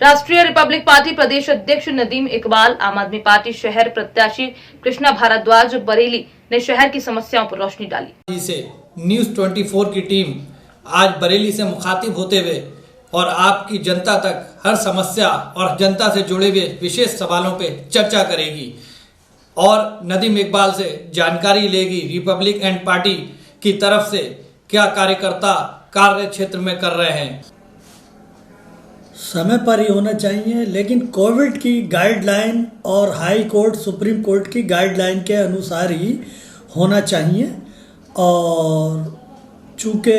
राष्ट्रीय Republic party प्रदेश अध्यक्ष नदीम इकबाल, आम आदमी पार्टी शहर प्रत्याशी कृष्णा भारद्वाज बरेली ने शहर की समस्याओं पर रोशनी डाली। से न्यूज़ 24 की टीम आज बरेली से मुखातिब होते हुए और आपकी जनता तक हर समस्या और जनता से जुड़े हुए विशेष सवालों पे चर्चा करेगी और नदीम इकबाल से जानकारी लेगी रिपब्लिक एंड पार्टी की तरफ से क्या कार्यकर्ता कार्य क्षेत्र में कर रहे हैं। समय पर ही होना चाहिए, लेकिन कोविड की गाइडलाइन और हाई कोर्ट सुप्रीम कोर्ट की गाइडलाइन के अनुसार ही होना चाहिए। और चूँकि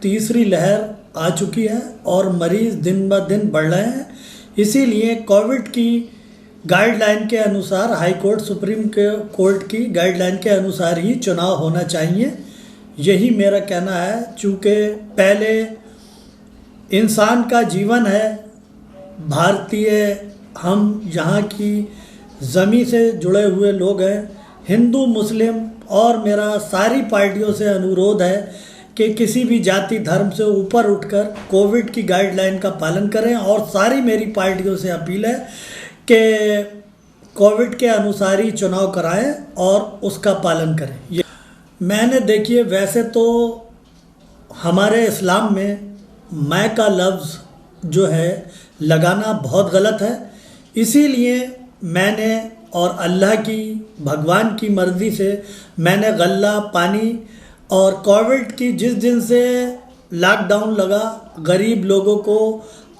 तीसरी लहर आ चुकी है और मरीज़ दिन ब दिन बढ़ रहे हैं, इसीलिए कोविड की गाइडलाइन के अनुसार हाई कोर्ट सुप्रीम कोर्ट की गाइडलाइन के अनुसार ही चुनाव होना चाहिए, यही मेरा कहना है। चूँकि पहले इंसान का जीवन है, भारतीय हम यहाँ की ज़मीन से जुड़े हुए लोग हैं, हिंदू मुस्लिम, और मेरा सारी पार्टियों से अनुरोध है कि किसी भी जाति धर्म से ऊपर उठकर कोविड की गाइडलाइन का पालन करें। और सारी मेरी पार्टियों से अपील है कि कोविड के अनुसार ही चुनाव कराएं और उसका पालन करें। ये मैंने देखिए, वैसे तो हमारे इस्लाम में मैं का लफ्ज़ जो है लगाना बहुत गलत है, इसीलिए मैंने और अल्लाह की भगवान की मर्ज़ी से मैंने गल्ला पानी और कोविड की जिस दिन से लॉकडाउन लगा, गरीब लोगों को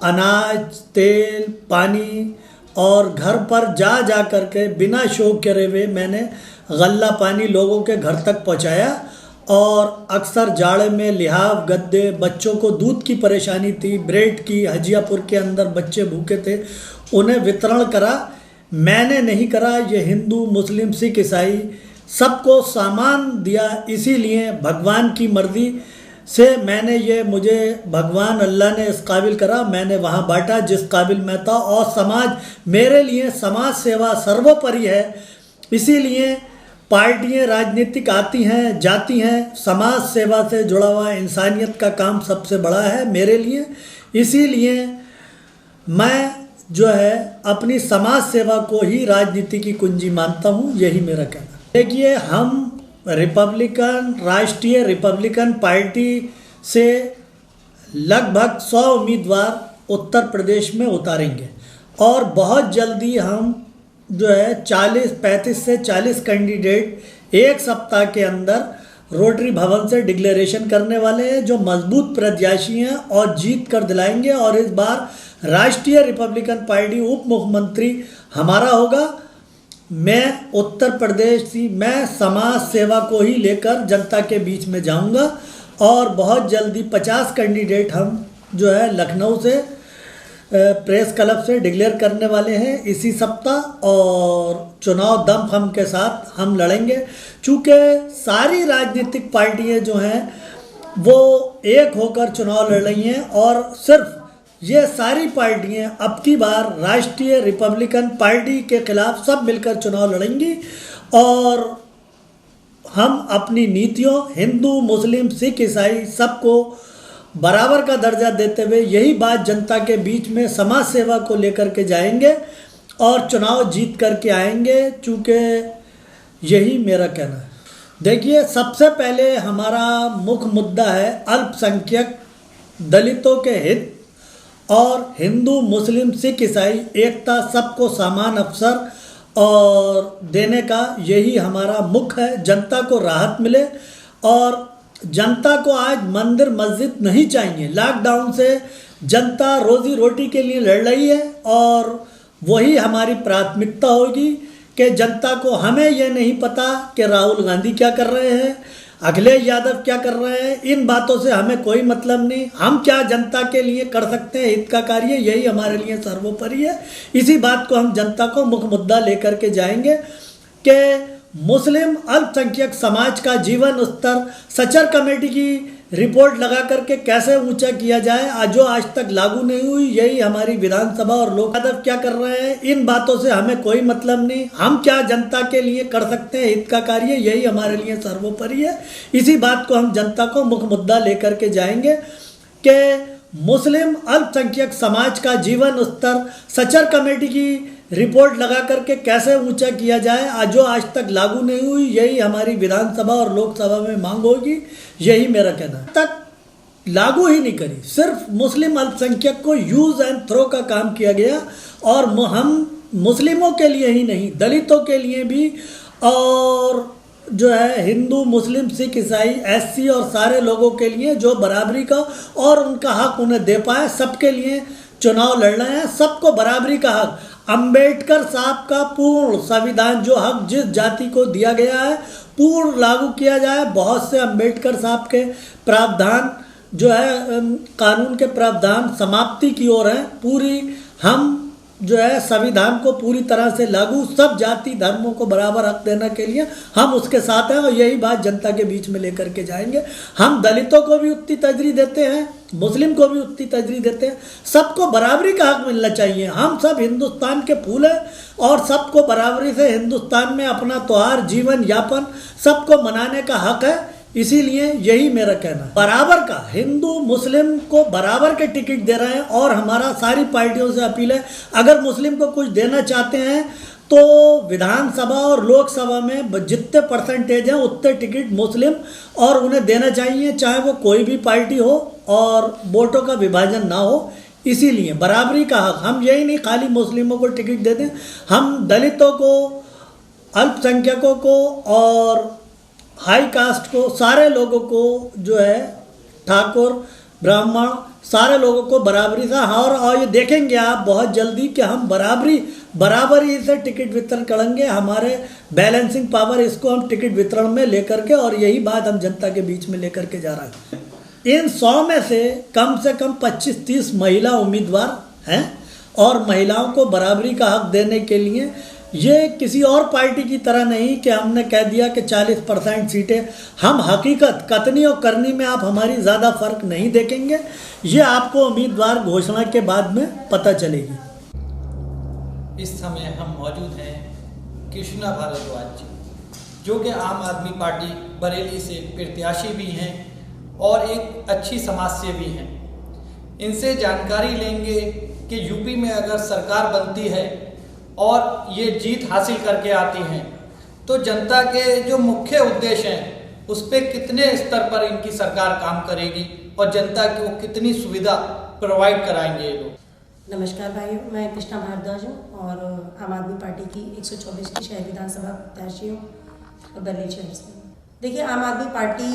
अनाज, तेल, पानी और घर पर जा जा कर के बिना शौक करे हुए मैंने गल्ला पानी लोगों के घर तक पहुंचाया। और अक्सर जाड़े में लिहाफ, गद्दे, बच्चों को दूध की परेशानी थी, ब्रेड की, हजियापुर के अंदर बच्चे भूखे थे, उन्हें वितरण करा। मैंने नहीं करा, ये हिंदू मुस्लिम सिख ईसाई सबको सामान दिया। इसीलिए भगवान की मर्ज़ी से मैंने ये, मुझे भगवान अल्लाह ने इस काबिल करा, मैंने वहाँ बांटा जिस काबिल मैं था। और समाज, मेरे लिए समाज सेवा सर्वोपरि है, इसीलिए पार्टियाँ राजनीतिक आती हैं जाती हैं, समाज सेवा से जुड़ा हुआ इंसानियत का काम सबसे बड़ा है मेरे लिए। इसीलिए मैं जो है अपनी समाज सेवा को ही राजनीति की कुंजी मानता हूँ, यही मेरा कहना। देखिए, हम राष्ट्रीय रिपब्लिकन पार्टी से लगभग 100 उम्मीदवार उत्तर प्रदेश में उतारेंगे और बहुत जल्दी हम जो है 35 से 40 कैंडिडेट एक सप्ताह के अंदर रोटरी भवन से डिक्लेरेशन करने वाले हैं, जो मजबूत प्रत्याशी हैं और जीत कर दिलाएंगे। और इस बार राष्ट्रीय रिपब्लिकन पार्टी उप मुख्यमंत्री हमारा होगा। मैं उत्तर प्रदेश की, मैं समाज सेवा को ही लेकर जनता के बीच में जाऊंगा और बहुत जल्दी 50 कैंडिडेट हम जो है लखनऊ से प्रेस क्लब से डिक्लेयर करने वाले हैं इसी सप्ताह। और चुनाव दमखम के साथ हम लड़ेंगे, चूँकि सारी राजनीतिक पार्टियां जो हैं वो एक होकर चुनाव लड़ रही हैं और सिर्फ ये सारी पार्टियां अब की बार राष्ट्रीय रिपब्लिकन पार्टी के खिलाफ सब मिलकर चुनाव लड़ेंगी। और हम अपनी नीतियों हिंदू मुस्लिम सिख ईसाई सबको बराबर का दर्जा देते हुए यही बात जनता के बीच में समाज सेवा को लेकर के जाएंगे और चुनाव जीत करके आएंगे, चूँकि यही मेरा कहना है। देखिए, सबसे पहले हमारा मुख्य मुद्दा है अल्पसंख्यक दलितों के हित और हिंदू मुस्लिम सिख ईसाई एकता, सबको समान अवसर और देने का यही हमारा मुख्य है। जनता को राहत मिले और जनता को आज मंदिर मस्जिद नहीं चाहिए। लॉकडाउन से जनता रोजी रोटी के लिए लड़ रही है और वही हमारी प्राथमिकता होगी कि जनता को, हमें यह नहीं पता कि राहुल गांधी क्या कर रहे हैं, अखिलेश यादव क्या कर रहे हैं, इन बातों से हमें कोई मतलब नहीं। हम क्या जनता के लिए कर सकते हैं हित का कार्य, यही हमारे लिए सर्वोपरि है। इसी बात को हम जनता को मुख्य मुद्दा लेकर के जाएंगे कि मुस्लिम अल्पसंख्यक समाज का जीवन स्तर सचर कमेटी की रिपोर्ट लगा करके कैसे ऊंचा किया जाए, जो आज तक लागू नहीं हुई, यही हमारी विधानसभा और लोक यादव क्या कर रहे हैं, इन बातों से हमें कोई मतलब नहीं। हम क्या जनता के लिए कर सकते हैं हित का कार्य, यही हमारे लिए सर्वोपरि है। इसी बात को हम जनता को मुख्य मुद्दा लेकर के जाएंगे कि मुस्लिम अल्पसंख्यक समाज का जीवन स्तर सचर कमेटी की रिपोर्ट लगा करके कैसे ऊंचा किया जाए, जो आज तक लागू नहीं हुई, यही हमारी विधानसभा और लोकसभा में मांग होगी। यही मेरा कहना है। तक लागू ही नहीं करी, सिर्फ मुस्लिम अल्पसंख्यक को यूज एंड थ्रो का काम किया गया। और हम मुस्लिमों के लिए ही नहीं, दलितों के लिए भी, और जो है हिंदू, मुस्लिम, सिख, ईसाई, एससी और सारे लोगों के लिए जो बराबरी का और उनका हक उन्हें दे पाए, सबके लिए चुनाव लड़ना है। सबको बराबरी का हक, अंबेडकर साहब का पूर्ण संविधान, जो हक जिस जाति को दिया गया है पूर्ण लागू किया जाए। बहुत से अंबेडकर साहब के प्रावधान जो है कानून के प्रावधान समाप्ति की ओर है। पूरी हम जो है संविधान को पूरी तरह से लागू, सब जाति धर्मों को बराबर हक देने के लिए हम उसके साथ हैं और यही बात जनता के बीच में लेकर के जाएंगे। हम दलितों को भी उतनी तरजीह देते हैं, मुस्लिम को भी उतनी तरजीह देते हैं। सबको बराबरी का हक मिलना चाहिए। हम सब हिंदुस्तान के फूल हैं और सबको बराबरी से हिंदुस्तान में अपना त्योहार, जीवन यापन सबको मनाने का हक है। इसीलिए यही मेरा कहना है। बराबर का, हिंदू मुस्लिम को बराबर के टिकट दे रहे हैं और हमारा सारी पार्टियों से अपील है, अगर मुस्लिम को कुछ देना चाहते हैं तो विधानसभा और लोकसभा में जितने परसेंटेज हैं उतने टिकट मुस्लिम और उन्हें देना चाहिए, चाहे वो कोई भी पार्टी हो, और वोटों का विभाजन ना हो। इसीलिए बराबरी का हक, हम यही नहीं खाली मुस्लिमों को टिकट दे दें, हम दलितों को, अल्पसंख्यकों को और हाई कास्ट को, सारे लोगों को जो है ठाकुर, ब्राह्मण, सारे लोगों को बराबरी से, और ये देखेंगे आप बहुत जल्दी कि हम बराबरी से टिकट वितरण करेंगे। हमारे बैलेंसिंग पावर, इसको हम टिकट वितरण में लेकर के, और यही बात हम जनता के बीच में लेकर के जा रहे हैं। इन 100 में से कम 25-30 महिला उम्मीदवार हैं और महिलाओं को बराबरी का हक देने के लिए ये किसी और पार्टी की तरह नहीं कि हमने कह दिया कि 40% सीटें। हम हकीकत कतनी और करनी में आप हमारी ज़्यादा फर्क नहीं देखेंगे। ये आपको उम्मीदवार घोषणा के बाद में पता चलेगी। इस समय हम मौजूद हैं कृष्णा भारद्वाज जी, जो कि आम आदमी पार्टी बरेली से प्रत्याशी भी हैं और एक अच्छी समाज सेवी हैं। इनसे जानकारी लेंगे कि यूपी में अगर सरकार बनती है और ये जीत हासिल करके आती हैं तो जनता के जो मुख्य उद्देश्य हैं उस पर कितने स्तर पर इनकी सरकार काम करेगी और जनता को कितनी सुविधा प्रोवाइड कराएंगे ये लोग। नमस्कार भाइयों, मैं कृष्णा भारद्वाज हूँ और आम आदमी पार्टी की 124 की शहर विधानसभा प्रत्याशी हूँ और बरेली शहर से। देखिए, आम आदमी पार्टी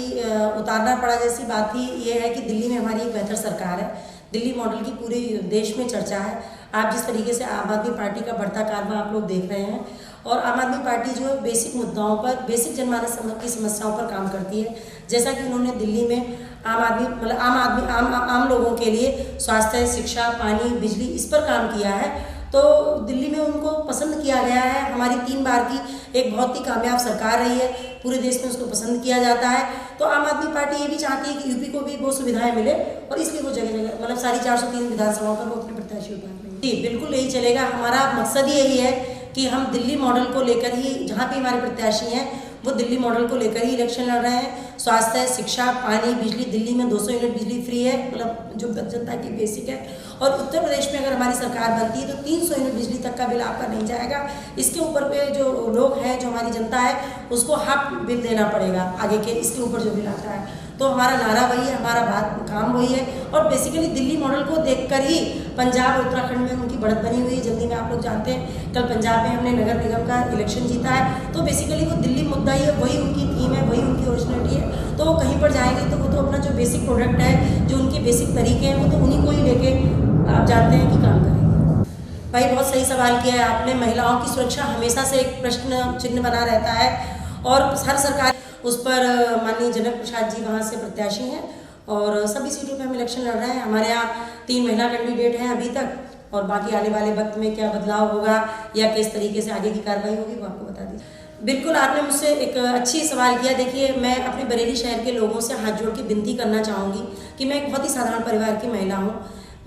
उतारना पड़ा जैसी बात ही ये है कि दिल्ली में हमारी एक बेहतर सरकार है। दिल्ली मॉडल की पूरे देश में चर्चा है। आप जिस तरीके से आम आदमी पार्टी का बढ़ता कारभार आप लोग देख रहे हैं, और आम आदमी पार्टी जो है बेसिक मुद्दाओं पर, बेसिक जनमानस की समस्याओं पर काम करती है। जैसा कि उन्होंने दिल्ली में आम लोगों के लिए स्वास्थ्य, शिक्षा, पानी, बिजली, इस पर काम किया है, तो दिल्ली में उनको पसंद किया गया है। हमारी 3 बार की एक बहुत ही कामयाब सरकार रही है, पूरे देश में उसको पसंद किया जाता है। तो आम आदमी पार्टी ये भी चाहती है कि यूपी को भी वो सुविधाएं मिले, और इसलिए वो जगह जगह मतलब सारी 403 विधानसभाओं पर वो अपने प्रत्याशी उतार रही है। जी बिल्कुल यही चलेगा। हमारा मकसद ही यही है कि हम दिल्ली मॉडल को लेकर ही, जहाँ पे हमारे प्रत्याशी हैं वो दिल्ली मॉडल को लेकर ही इलेक्शन लड़ रहे हैं। स्वास्थ्य, शिक्षा, पानी, बिजली, दिल्ली में 200 यूनिट बिजली फ्री है, मतलब जो जनता की बेसिक है। और उत्तर प्रदेश में अगर हमारी सरकार बनती है तो 300 यूनिट बिजली तक का बिल आपका नहीं जाएगा। इसके ऊपर पे जो लोग हैं, जो हमारी जनता है, उसको हाफ बिल देना पड़ेगा आगे के, इसके ऊपर जो बिल आता है। तो हमारा नारा वही है, हमारा बात काम वही है। और बेसिकली दिल्ली मॉडल को देखकर ही पंजाब और उत्तराखंड में उनकी बढ़त बनी हुई है। जल्दी में आप लोग जानते हैं, कल पंजाब में हमने नगर निगम का इलेक्शन जीता है। तो बेसिकली वो दिल्ली मुद्दा ही है, वही उनकी थीम है, वही उनकी ओरिजिनलिटी है। तो वो कहीं पर जाएंगे तो वो तो अपना जो बेसिक प्रोडक्ट है, जो उनके बेसिक तरीके हैं, वो तो उन्हीं को ही लेके आप जानते हैं कि काम करेंगे। भाई बहुत सही सवाल किया है आपने। महिलाओं की सुरक्षा हमेशा से एक प्रश्न चिन्ह बना रहता है, और हर सरकार उस पर माननीय जनक प्रसाद जी वहाँ से प्रत्याशी हैं और सभी सीटों पे हम इलेक्शन लड़ रहे हैं। हमारे यहाँ 3 महिला कैंडिडेट हैं अभी तक, और बाकी आने वाले वक्त में क्या बदलाव होगा या किस तरीके से आगे की कार्रवाई होगी वो आपको बता दीजिए। बिल्कुल, आपने मुझसे एक अच्छी सवाल किया। देखिए, मैं अपने बरेली शहर के लोगों से हाथ जोड़ के विनती करना चाहूँगी कि मैं एक बहुत ही साधारण परिवार की महिला हूँ।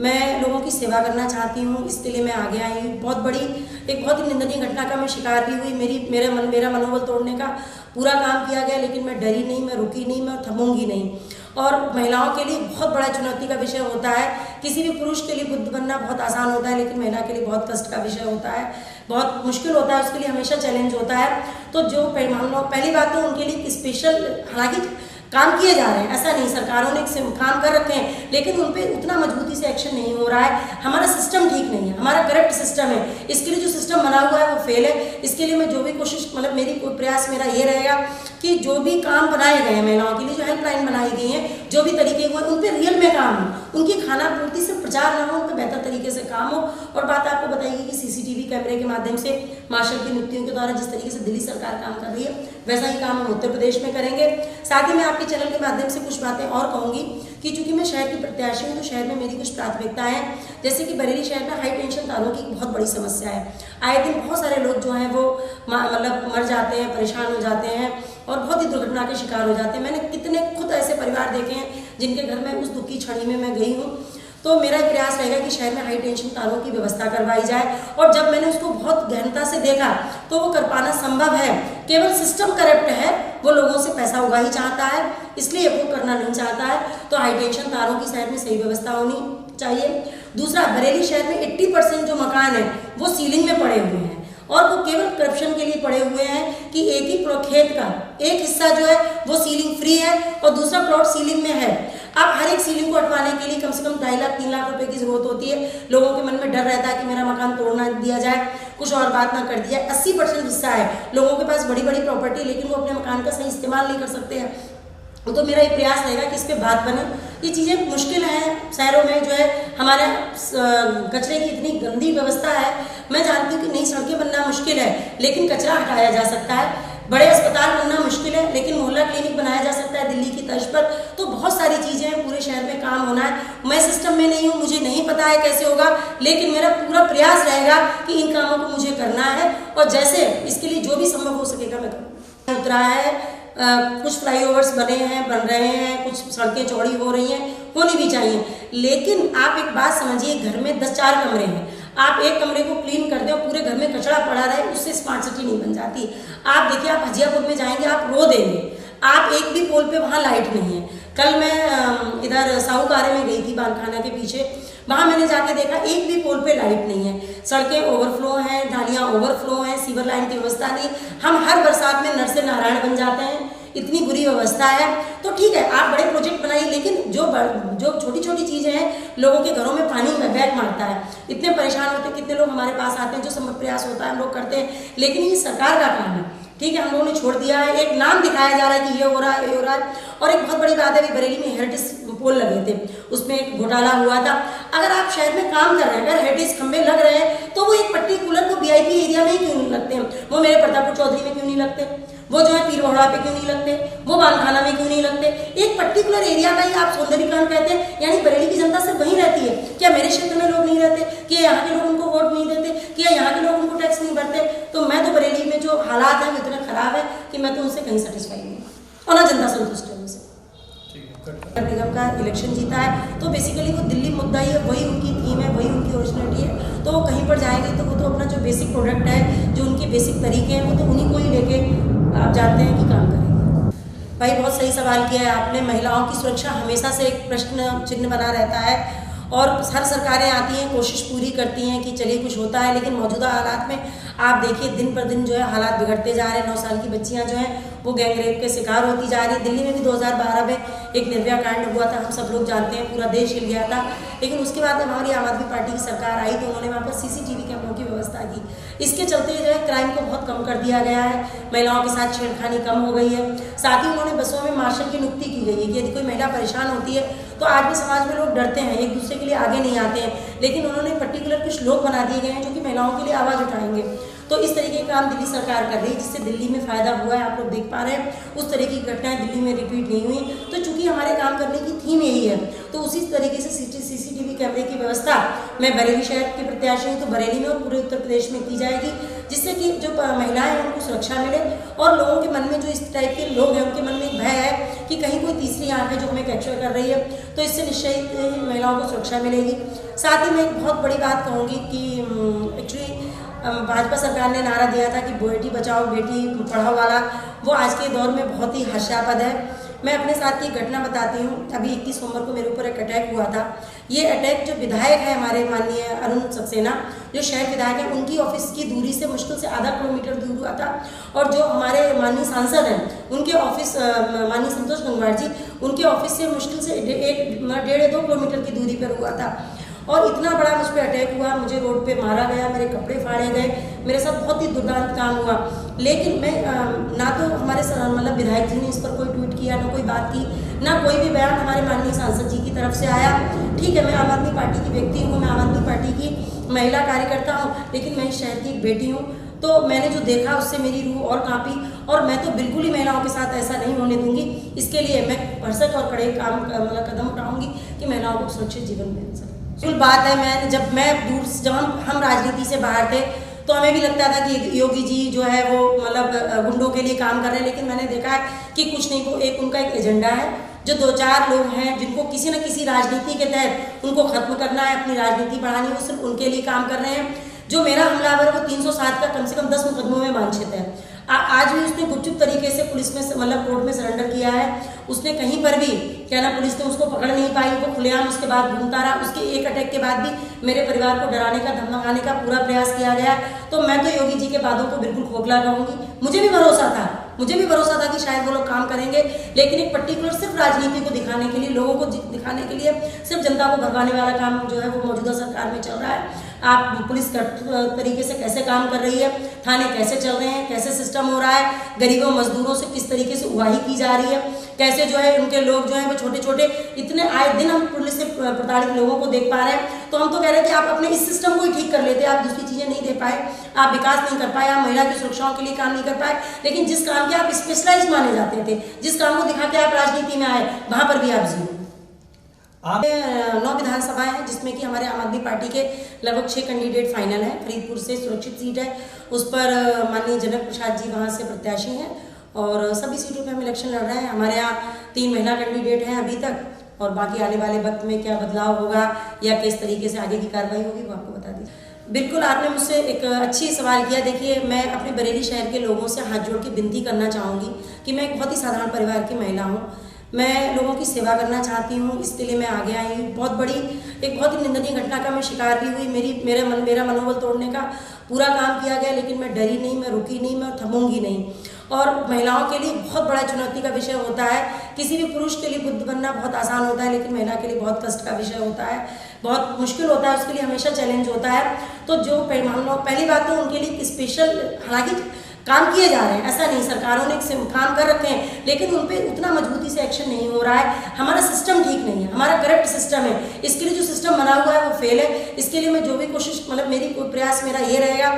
मैं लोगों की सेवा करना चाहती हूँ, इसके लिए मैं आगे आई हूँ। बहुत ही निंदनीय घटना का मैं शिकार भी हुई। मेरा मनोबल तोड़ने का पूरा काम किया गया, लेकिन मैं डरी नहीं, मैं रुकी नहीं, मैं थमूंगी नहीं। और महिलाओं के लिए बहुत बड़ा चुनौती का विषय होता है। किसी भी पुरुष के लिए बुद्ध बनना बहुत आसान होता है, लेकिन महिला के लिए बहुत कष्ट का विषय होता है, बहुत मुश्किल होता है, उसके लिए हमेशा चैलेंज होता है। तो जो पहली बात तो उनके लिए स्पेशल, हालांकि काम किए जा रहे हैं, ऐसा नहीं, सरकारों ने काम कर रखे हैं, लेकिन उन पर उतना मजबूती से एक्शन नहीं हो रहा है। हमारा सिस्टम ठीक नहीं है, हमारा करप्ट सिस्टम है, इसके लिए जो सिस्टम बना हुआ है वो फेल है। इसके लिए मैं जो भी कोशिश, मतलब मेरी प्रयास मेरा ये रहेगा कि जो भी काम बनाए गए हैं महिलाओं के लिए, जो हेल्पलाइन बनाई गई हैं, जो भी तरीके हुए, उन पर रियल में काम हो, उनकी खाना पूर्ति से प्रचार ना हो, उन पर बेहतर तरीके से काम हो। और बात आपको बताइए कि सीसीटीवी कैमरे के माध्यम से मार्शल की नियुक्तियों के द्वारा जिस तरीके से दिल्ली सरकार काम कर रही है, वैसा ही काम हम उत्तर प्रदेश में करेंगे। साथ ही मैं आपके चैनल के माध्यम से कुछ बातें और कहूँगी कि चूंकि मैं शहर की प्रत्याशी हूँ, तो शहर में मेरी कुछ प्राथमिकताएं हैं। जैसे कि बरेली शहर में हाई टेंशन तारों की बहुत बड़ी समस्या है। आए दिन बहुत सारे लोग जो हैं वो मतलब मर जाते हैं, परेशान हो जाते हैं और बहुत ही दुर्घटना के शिकार हो जाते हैं। मैंने कितने खुद ऐसे परिवार देखे हैं जिनके घर में उस दुख की छड़ी में मैं गई हूँ। तो मेरा प्रयास रहेगा कि शहर में हाई टेंशन तारों की व्यवस्था करवाई जाए। और जब मैंने उसको बहुत गहनता से देखा तो वो कर पाना संभव है, केवल सिस्टम करप्ट है, वो लोगों से पैसा उगा ही चाहता है, इसलिए वो करना नहीं चाहता है। तो हाई टेंशन तारों की शहर में सही व्यवस्था होनी चाहिए। दूसरा, बरेली शहर में 80% जो मकान है वो सीलिंग में पड़े हुए हैं और वो केवल करप्शन के लिए पड़े हुए हैं कि एक ही खेत का एक हिस्सा जो है वो सीलिंग फ्री है और दूसरा प्लॉट सीलिंग में है। अब हर एक सीलिंग को हटवाने के लिए कम से कम 2.5 लाख 3 लाख रुपए की जरूरत होती है। लोगों के मन में डर रहता है कि मेरा मकान तोड़ ना दिया जाए, कुछ और बात ना कर दिया जाए। 80% हिस्सा है लोगों के पास बड़ी बड़ी प्रॉपर्टी, लेकिन वो अपने मकान का सही इस्तेमाल नहीं कर सकते हैं। तो मेरा ये प्रयास रहेगा कि इस पे बात बने। ये चीज़ें मुश्किल हैं शहरों में, जो है हमारे कचरे की इतनी गंदी व्यवस्था है। मैं जानती हूँ कि नई सड़कें बनना मुश्किल है, लेकिन कचरा हटाया जा सकता है। बड़े अस्पताल बनना मुश्किल है, लेकिन मोहल्ला क्लिनिक बनाया जा सकता है दिल्ली की तर्ज पर। तो बहुत सारी चीज़ें हैं, पूरे शहर में काम होना है। मैं सिस्टम में नहीं हूँ, मुझे नहीं पता है कैसे होगा, लेकिन मेरा पूरा प्रयास रहेगा कि इन कामों को मुझे करना है और जैसे इसके लिए जो भी संभव हो सकेगा मैं करूँगा। उतरा है, कुछ फ्लाईओवर्स बने हैं, बन रहे हैं, कुछ सड़कें चौड़ी हो रही हैं, होनी भी चाहिए। लेकिन आप एक बात समझिए, घर में 10-4 कमरे हैं, आप एक कमरे को क्लीन कर दें और पूरे घर में कचरा पड़ा रहे, उससे स्मार्ट सिटी नहीं बन जाती। आप देखिए, आप हजियापुर में जाएंगे, आप रो देंगे। आप एक भी पोल पे वहाँ लाइट नहीं है। कल मैं इधर साहूकारे में गई थी, बालखाना के पीछे, वहाँ मैंने जाके देखा एक भी पोल पे लाइट नहीं है। सड़कें ओवरफ्लो हैं, नालियाँ ओवरफ्लो हैं, सीवर लाइन की व्यवस्था नहीं। हम हर बरसात में नर से नारायण बन जाते हैं, इतनी बुरी व्यवस्था है। तो ठीक है, आप बड़े प्रोजेक्ट बनाइए, लेकिन जो छोटी छोटी चीज़ें हैं, लोगों के घरों में पानी में बैग मारता है, इतने परेशान होते हैं। कितने लोग हमारे पास आते हैं, जो संभव प्रयास होता है हम लोग करते हैं, लेकिन ये सरकार का काम है। ठीक है, हम लोगों ने छोड़ दिया है, एक नाम दिखाया जा रहा है कि ये हो रहा है, ये हो रहा है। और एक बहुत बड़ी बात है, अभी बरेली में हेरिटेज पोल लगे थे, उसमें एक घोटाला हुआ था। अगर आप शहर में काम कर रहे हैं, अगर हेरिटेज खंबे लग रहे हैं, तो वो एक पर्टिकुलर को VIP एरिया में ही क्यों नहीं लगते हैं? वो मेरे प्रतापपुर चौधरी में क्यों नहीं लगते? वो जो है पीर वोहड़ा पे क्यों नहीं लगते? वो बालखाना में क्यों नहीं लगते? एक पर्टिकुलर एरिया का ही आप सौंदर्यीकरण कहते हैं, यानी बरेली की जनता सिर्फ वहीं रहती है। क्या मेरे क्षेत्र में लोग नहीं रहते? क्या यहाँ के लोग उनको वोट नहीं देते? क्या यहाँ के लोग उनको टैक्स नहीं भरते? तो मैं तो बरेली में जो हालात हैं वो इतने खराब है कि मैं तो उनसे कहीं सेटिस्फाई नहीं हूँ और ना जनता संतुष्ट है उनसे। निगम का इलेक्शन जीता है, तो बेसिकली वो दिल्ली मुद्दा ही है, वही उनकी थीम है, वही उनकी ओरिजिनलिटी है। तो वो कहीं पर जाएंगे तो वो तो अपना जो बेसिक प्रोडक्ट है, जो उनके बेसिक तरीके हैं, वो तो उन्हीं को ही लेके आप जानते हैं कि काम करेंगे। भाई, बहुत सही सवाल किया है आपने। महिलाओं की सुरक्षा हमेशा से एक प्रश्न चिन्ह बना रहता है और हर सरकारें आती हैं, कोशिश पूरी करती हैं कि चलिए कुछ होता है, लेकिन मौजूदा हालात में आप देखिए दिन पर दिन जो है हालात बिगड़ते जा रहे हैं। 9 साल की बच्चियां जो हैं वो गैंगरेप के शिकार होती जा रही है। दिल्ली में भी 2012 में एक निर्भया कांड हुआ था, हम सब लोग जानते हैं, पूरा देश हिल गया था। लेकिन उसके बाद जब हमारी आम आदमी पार्टी की सरकार आई तो उन्होंने वहाँ पर CCTV कैमरों की व्यवस्था की। इसके चलते जो है क्राइम को बहुत कम कर दिया गया है, महिलाओं के साथ छेड़खानी कम हो गई है। साथ ही उन्होंने बसों में मार्शल की नियुक्ति की गई है कि यदि कोई महिला परेशान होती है तो आज भी समाज में लोग डरते हैं, एक दूसरे के लिए आगे नहीं आते हैं, लेकिन उन्होंने पर्टिकुलर कुछ लोग बना दिए गए हैं जो कि महिलाओं के लिए आवाज़ उठाएंगे। तो इस तरीके का काम दिल्ली सरकार कर रही है, जिससे दिल्ली में फ़ायदा हुआ है, आप लोग देख पा रहे हैं। उस तरीके की घटनाएं दिल्ली में रिपीट नहीं हुई। तो चूंकि हमारे काम करने की थीम यही है, तो उसी तरीके से CCTV कैमरे की व्यवस्था मैं बरेली शहर की प्रत्याशी हूँ, तो बरेली में और पूरे उत्तर प्रदेश में की जाएगी, जिससे कि जो महिलाएं हैं उनको सुरक्षा मिले और लोगों के मन में जो इस टाइप के लोग हैं उनके मन में एक भय है कि कहीं कोई तीसरी आंख है जो हमें कैप्चर कर रही है, तो इससे निश्चय महिलाओं को सुरक्षा मिलेगी। साथ ही मैं एक बहुत बड़ी बात कहूँगी कि एक्चुअली भाजपा सरकार ने नारा दिया था कि बेटी बचाओ बेटी पढ़ाओ वाला, वो आज के दौर में बहुत ही हास्यास्पद है, मैं अपने साथ की एक घटना बताती हूँ। अभी 21 नवंबर को मेरे ऊपर एक अटैक हुआ था। ये अटैक जो विधायक है हमारे माननीय अरुण सक्सेना, जो शहर विधायक है, उनकी ऑफिस की दूरी से मुश्किल से आधा किलोमीटर दूर हुआ था। और जो हमारे माननीय सांसद हैं उनके ऑफिस माननीय संतोष गंगवार जी, उनके ऑफिस से मुश्किल से 1.5-2 किलोमीटर की दूरी पर हुआ था। और इतना बड़ा मुझ पर अटैक हुआ, मुझे रोड पे मारा गया, मेरे कपड़े फाड़े गए, मेरे साथ बहुत ही दुर्दांत काम हुआ। लेकिन मैं ना तो हमारे मतलब विधायक जी ने इस पर कोई ट्वीट किया, ना कोई बात की, ना कोई भी बयान हमारे माननीय सांसद जी की तरफ से आया। ठीक है, मैं आम आदमी पार्टी की व्यक्ति हूँ, मैं आम आदमी पार्टी की महिला कार्यकर्ता हूँ, लेकिन मैं इस शहर की एक बेटी हूँ। तो मैंने जो देखा उससे मेरी रूह और कांपी, और मैं तो बिल्कुल ही महिलाओं के साथ ऐसा नहीं होने दूंगी। इसके लिए मैं भरसक और कड़े कदम उठाऊंगी कि महिलाओं को सुरक्षित जीवन मिल सके। कुल बात है, जब हम राजनीति से बाहर थे तो हमें भी लगता था कि योगी जी जो है वो मतलब गुंडों के लिए काम कर रहे हैं, लेकिन मैंने देखा है कि कुछ नहीं, वो उनका एक एजेंडा है। जो 2-4 लोग हैं जिनको किसी न किसी राजनीति के तहत उनको खत्म करना है, अपनी राजनीति बढ़ानी है, वो सिर्फ उनके लिए काम कर रहे हैं। जो मेरा हमलावर वो 307 का कम से कम 10 मुकदमों में वांछित है। आज भी उसने गुपचुप तरीके से पुलिस में मतलब कोर्ट में सरेंडर किया है। उसने कहीं पर भी क्या ना पुलिस ने उसको पकड़ नहीं पाई, वो खुलेआम उसके बाद घूमता रहा। उसके एक अटैक के बाद भी मेरे परिवार को डराने का, धमकाने का पूरा प्रयास किया गया। तो मैं तो योगी जी के वादों को बिल्कुल खोखला कहूंगी। मुझे भी भरोसा था कि शायद वो लोग काम करेंगे, लेकिन एक पर्टिकुलर सिर्फ राजनीति को दिखाने के लिए, लोगों को दिखाने के लिए, सिर्फ जनता को भरवाने वाला काम जो है वो मौजूदा सरकार में चल रहा है। आप पुलिस तरीके से कैसे काम कर रही है, थाने कैसे चल रहे हैं, कैसे सिस्टम हो रहा है, गरीबों मजदूरों से किस तरीके से उगाही की जा रही है, कैसे जो है उनके लोग जो है वो छोटे छोटे इतने आए दिन हम पुलिस से प्रताड़ित लोगों को देख पा रहे हैं। तो हम तो कह रहे हैं कि आप अपने इस सिस्टम को ही ठीक कर लेते, आप दूसरी चीजें नहीं दे पाए, आप विकास नहीं कर पाए, आप महिला की सुरक्षाओं के लिए काम नहीं कर पाए। लेकिन जिस काम के आप स्पेशलाइज माने जाते थे, जिस काम को दिखा के आप राजनीति में आए, वहां पर भी आप जीरो। 9 विधानसभाएं हैं जिसमें कि हमारे आम आदमी पार्टी के लगभग 6 कैंडिडेट फाइनल हैं। फरीदपुर से सुरक्षित सीट है, उस पर माननीय जनक प्रसाद जी वहां से प्रत्याशी हैं, और सभी सीटों पे हम इलेक्शन लड़ रहे हैं। हमारे यहाँ 3 महिला कैंडिडेट हैं अभी तक, और बाकी आने वाले वक्त में क्या बदलाव होगा या किस तरीके से आगे की कार्रवाई होगी वो आपको बता दीजिए। बिल्कुल, आपने मुझसे एक अच्छी सवाल किया। देखिए, मैं अपने बरेली शहर के लोगों से हाथ जोड़ के विनती करना चाहूँगी कि मैं एक बहुत ही साधारण परिवार की महिला हूँ, मैं लोगों की सेवा करना चाहती हूँ, इसके लिए मैं आगे आई हूँ। बहुत ही निंदनीय घटना का मैं शिकार भी हुई। मेरा मनोबल तोड़ने का पूरा काम किया गया, लेकिन मैं डरी नहीं, मैं रुकी नहीं, मैं थमूंगी नहीं। और महिलाओं के लिए बहुत बड़ा चुनौती का विषय होता है। किसी भी पुरुष के लिए बुद्ध बनना बहुत आसान होता है, लेकिन महिला के लिए बहुत कष्ट का विषय होता है, बहुत मुश्किल होता है, उसके लिए हमेशा चैलेंज होता है। तो जो पहली बात तो उनके लिए स्पेशल, हालांकि काम किए जा रहे हैं, ऐसा नहीं, सरकारों ने काम कर रखे हैं, लेकिन उन पर उतना मजबूती से एक्शन नहीं हो रहा है। हमारा सिस्टम ठीक नहीं है, हमारा करप्ट सिस्टम है। इसके लिए जो सिस्टम बना हुआ है वो फेल है। इसके लिए मैं जो भी कोशिश, मतलब मेरी प्रयास मेरा ये रहेगा